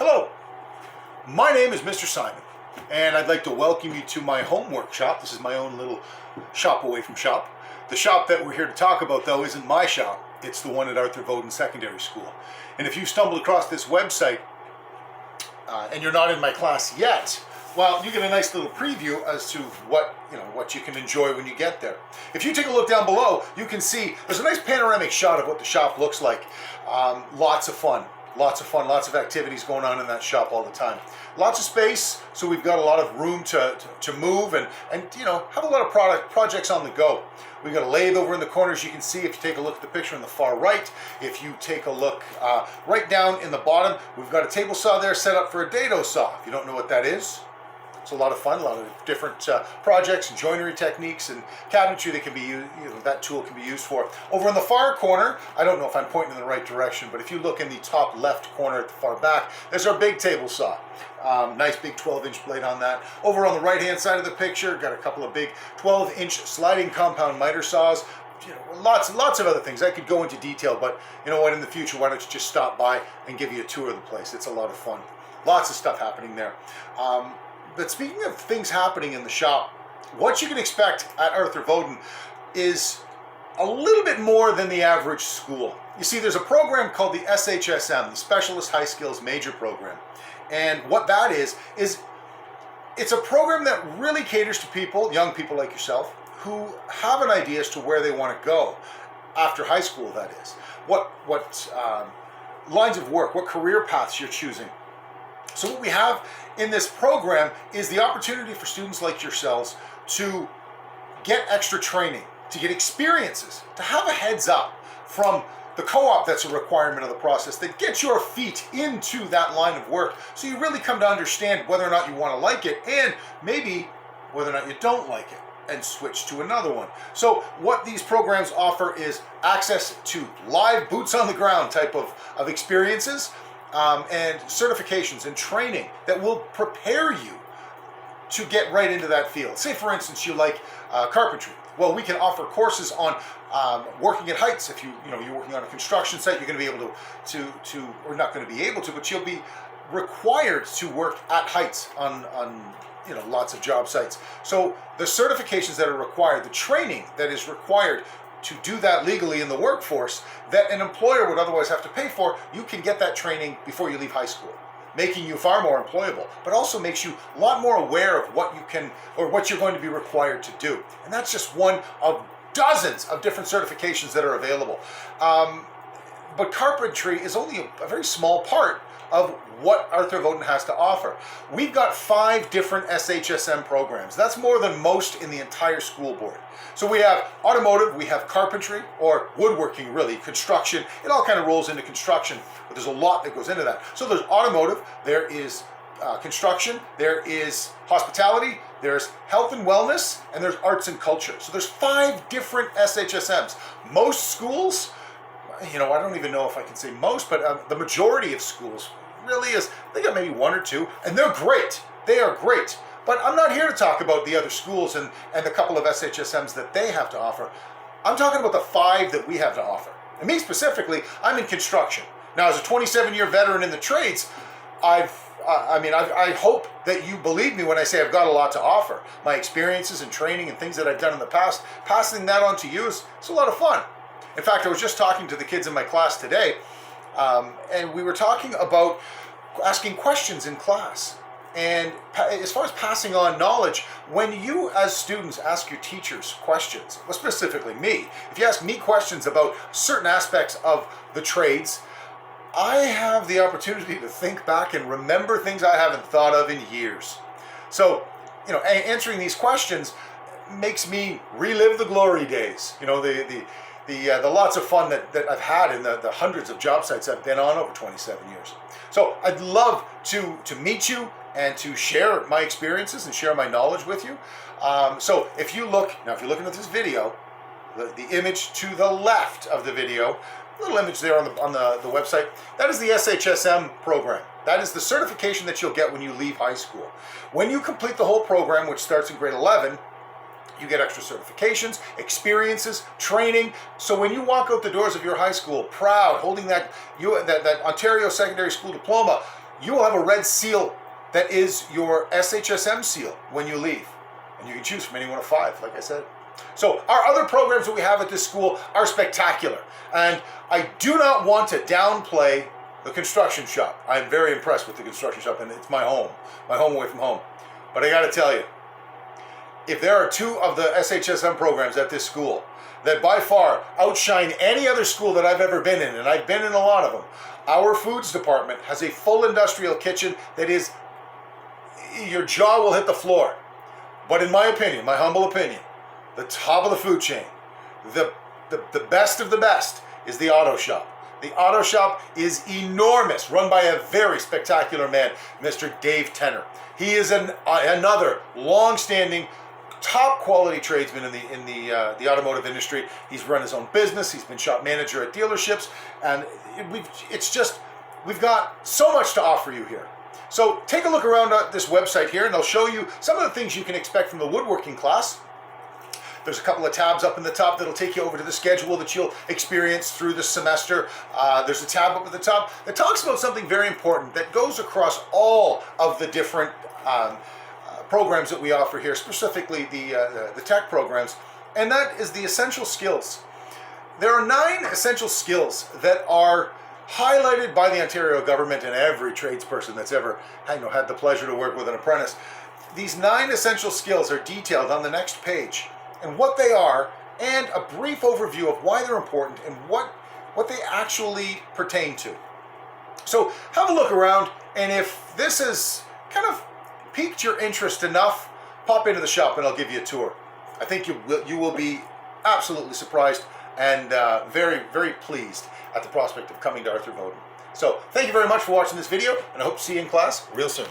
Hello, my name is Mr. Simon, and I'd like to welcome you to my home workshop. This is my own little shop away from shop. The shop that we're here to talk about, though, isn't my shop. It's the one at Arthur Voden Secondary School. And if you stumbled across this website and you're not in my class yet, well, you get a nice little preview as to what you can enjoy when you get there. If you take a look down below, you can see there's a nice panoramic shot of what the shop looks like. Lots of fun, lots of activities going on in that shop all the time. Lots of space, so we've got a lot of room to move and have a lot of projects on the go. We've got a lathe over in the corners. You can see if you take a look at the picture on the far right. If you take a look right down in the bottom, we've got a table saw there set up for a dado saw. If you don't know what that is, it's a lot of fun, a lot of different projects and joinery techniques and cabinetry that can be used, that tool can be used for. Over in the far corner, I don't know if I'm pointing in the right direction, but if you look in the top left corner at the far back, there's our big table saw. Nice big 12-inch blade on that. Over on the right-hand side of the picture, got a couple of big 12-inch sliding compound miter saws. Lots of other things. I could go into detail, but you know what, in the future, why don't you just stop by and give you a tour of the place. It's a lot of fun. Lots of stuff happening there. But speaking of things happening in the shop, what you can expect at Arthur Voden is a little bit more than the average school. You see, there's a program called the SHSM, the Specialist High Skills Major Program. And what that is it's a program that really caters to people, young people like yourself, who have an idea as to where they want to go after high school, that is. What lines of work, what career paths you're choosing. So what we have in this program is the opportunity for students like yourselves to get extra training, to get experiences, to have a heads up from the co-op that's a requirement of the process, that gets your feet into that line of work so you really come to understand whether or not you want to like it and maybe whether or not you don't like it and switch to another one. So what these programs offer is access to live boots on the ground type of experiences, and certifications and training that will prepare you to get right into that field. Say, for instance, you like carpentry. Well, we can offer courses on working at heights. If you're working on a construction site, you're going to be able to or not going to be able to, but you'll be required to work at heights on lots of job sites. So the certifications that are required, the training that is required to do that legally in the workforce that an employer would otherwise have to pay for, you can get that training before you leave high school, making you far more employable, but also makes you a lot more aware of what you can or what you're going to be required to do. And that's just one of dozens of different certifications that are available. But carpentry is only a very small part of what Arthur Voden has to offer. We've got 5 different SHSM programs. That's more than most in the entire school board. So we have automotive, we have carpentry, or woodworking really, construction. It all kind of rolls into construction, but there's a lot that goes into that. So there's automotive, there is construction, there is hospitality, there's health and wellness, and there's arts and culture. So there's 5 different SHSMs. Most schools, I don't even know if I can say most, but the majority of schools really is, they got maybe 1 or 2, and they're great. They are great. But I'm not here to talk about the other schools and the couple of SHSMs that they have to offer. I'm talking about the 5 that we have to offer. And me specifically, I'm in construction. Now, as a 27-year veteran in the trades, I hope that you believe me when I say I've got a lot to offer. My experiences and training and things that I've done in the past, passing that on to you is a lot of fun. In fact, I was just talking to the kids in my class today, and we were talking about asking questions in class. And as far as passing on knowledge, when you as students ask your teachers questions, well, specifically me, if you ask me questions about certain aspects of the trades, I have the opportunity to think back and remember things I haven't thought of in years. So, answering these questions makes me relive the glory days. The lots of fun that I've had in the hundreds of job sites I've been on over 27 years. So I'd love to meet you and to share my experiences and share my knowledge with you. So if you're looking at this video, the image to the left of the video, little image there on the website, that is the SHSM program. That is the certification that you'll get when you leave high school. When you complete the whole program, which starts in grade 11, you get extra certifications, experiences, training. So when you walk out the doors of your high school, proud, holding that Ontario Secondary School diploma, you will have a red seal that is your SHSM seal when you leave. And you can choose from any one of 5, like I said. So our other programs that we have at this school are spectacular. And I do not want to downplay the construction shop. I'm very impressed with the construction shop, and it's my home away from home. But I got to tell you, if there are 2 of the SHSM programs at this school that by far outshine any other school that I've ever been in, and I've been in a lot of them, our foods department has a full industrial kitchen that is, your jaw will hit the floor. But in my opinion, my humble opinion, the top of the food chain, the best of the best is the auto shop. The auto shop is enormous, run by a very spectacular man, Mr. Dave Tenner. He is another long-standing, top-quality tradesman in the automotive industry. He's run his own business. He's been shop manager at dealerships, and we've got so much to offer you here. So take a look around at this website here, and I'll show you some of the things you can expect from the woodworking class. There's a couple of tabs up in the top that'll take you over to the schedule that you'll experience through the semester. There's a tab up at the top that talks about something very important that goes across all of the different programs that we offer here, specifically the tech programs, and that is the essential skills. There are 9 essential skills that are highlighted by the Ontario government and every tradesperson that's ever had the pleasure to work with an apprentice. These 9 essential skills are detailed on the next page, and what they are, and a brief overview of why they're important and what they actually pertain to. So have a look around, and if this has kind of piqued your interest enough, pop into the shop and I'll give you a tour. I think you will be absolutely surprised and very, very pleased at the prospect of coming to Arthur Voden. So thank you very much for watching this video, and I hope to see you in class real soon.